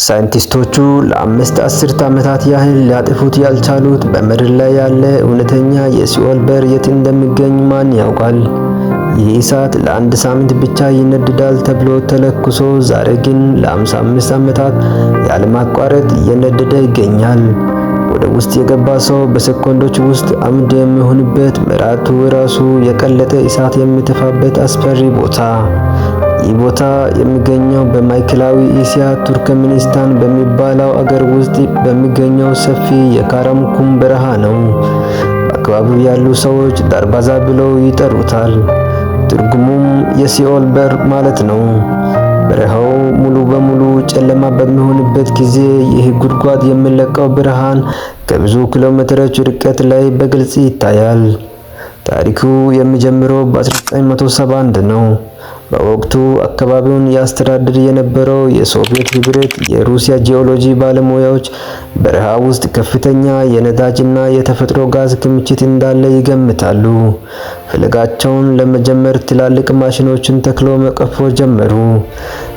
ሳይንቲስቶቹ ለአምስት አስርት ዓመታት ያህል ሊያጠፉት ያልቻሉት በምድር ላይ ያለ እውነተኛ የሲኦል በር የት እንደሚገኝ ማን ያውቃል? ይህ እሳት ለአንድ ሳምንት ብቻ ይነድዳል ተብሎ ተለኩሶ ዛሬ ግን ለ55 ዓመታት ያለማቋረጥ እየነደደ ይገኛል። ወደ ውስጥ የገባ ሰው በሰኮንዶች ውስጥ አምድ የሚሆንበት፣ ምራቱ ራሱ የቀለጠ እሳት የሚተፋበት አስፈሪ ቦታ። ይህ ቦታ የሚገኘው በማዕከላዊ እስያ ቱርክሜኒስታን በሚባለው አገር ውስጥ በሚገኘው ሰፊ የካራሙኩም በረሃ ነው። በአካባቢው ያሉ ሰዎች ዳርባዛ ብለው ይጠሩታል። ትርጉሙም የሲኦል በር ማለት ነው። በረሃው ሙሉ በሙሉ ጨለማ በሚሆንበት ጊዜ ይህ ጉድጓድ የሚለቀው ብርሃን ከብዙ ኪሎ ሜትሮች ርቀት ላይ በግልጽ ይታያል። ታሪኩ የሚጀምረው በ1971 ነው። በወቅቱ አካባቢውን ያስተዳድር የነበረው የሶቪየት ህብረት የሩሲያ ጂኦሎጂ ባለሙያዎች በረሃ ውስጥ ከፍተኛ የነዳጅና የተፈጥሮ ጋዝ ክምችት እንዳለ ይገምታሉ። ፍለጋቸውን ለመጀመር ትላልቅ ማሽኖችን ተክሎ መቆፈር ጀመሩ።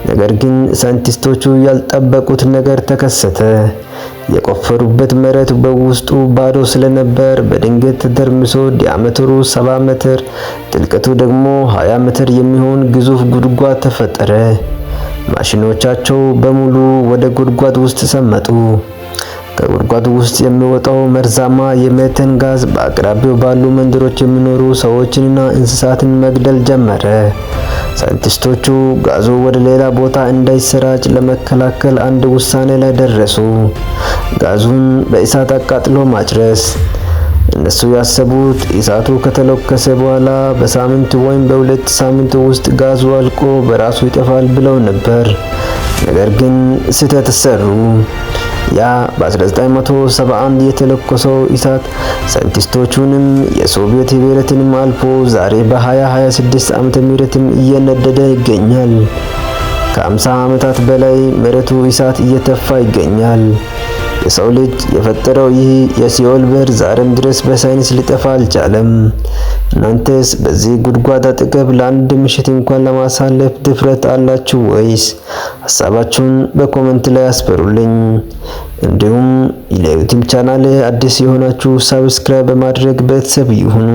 ነገር ግን ሳይንቲስቶቹ ያልጠበቁት ነገር ተከሰተ። የቆፈሩበት መሬት በውስጡ ባዶ ስለነበር በድንገት ተደርምሶ ዲያሜትሩ 70 ሜትር ጥልቀቱ ደግሞ 20 ሜትር የሚሆን ግዙፍ ጉድጓድ ተፈጠረ። ማሽኖቻቸው በሙሉ ወደ ጉድጓድ ውስጥ ሰመጡ። ከጉድጓዱ ውስጥ የሚወጣው መርዛማ የሜቴን ጋዝ በአቅራቢያው ባሉ መንደሮች የሚኖሩ ሰዎችንና እንስሳትን መግደል ጀመረ። ሳይንቲስቶቹ ጋዙ ወደ ሌላ ቦታ እንዳይሰራጭ ለመከላከል አንድ ውሳኔ ላይ ደረሱ። ጋዙን በእሳት አቃጥሎ ማጨስ። እነሱ ያሰቡት እሳቱ ከተለኮሰ በኋላ በሳምንት ወይም በሁለት ሳምንት ውስጥ ጋዙ አልቆ በራሱ ይጠፋል ብለው ነበር። ነገር ግን ስህተት ሰሩ። ያ በ1971 የተለኮሰው እሳት ሳይንቲስቶቹንም የሶቪየት ህብረትንም አልፎ ዛሬ በ2026 ዓመተ ምህረትም እየነደደ ይገኛል። ከ50 ዓመታት በላይ መሬቱ እሳት እየተፋ ይገኛል። የሰው ልጅ የፈጠረው ይህ የሲኦል በር ዛሬም ድረስ በሳይንስ ሊጠፋ አልቻለም። እናንተስ በዚህ ጉድጓድ አጠገብ ለአንድ ምሽት እንኳን ለማሳለፍ ድፍረት አላችሁ ወይስ? ሐሳባችሁን በኮሜንት ላይ አስፈሩልኝ። እንዲሁም ለዩቲዩብ ቻናል አዲስ የሆናችሁ ሰብስክራይብ በማድረግ ቤተሰብ ይሁኑ።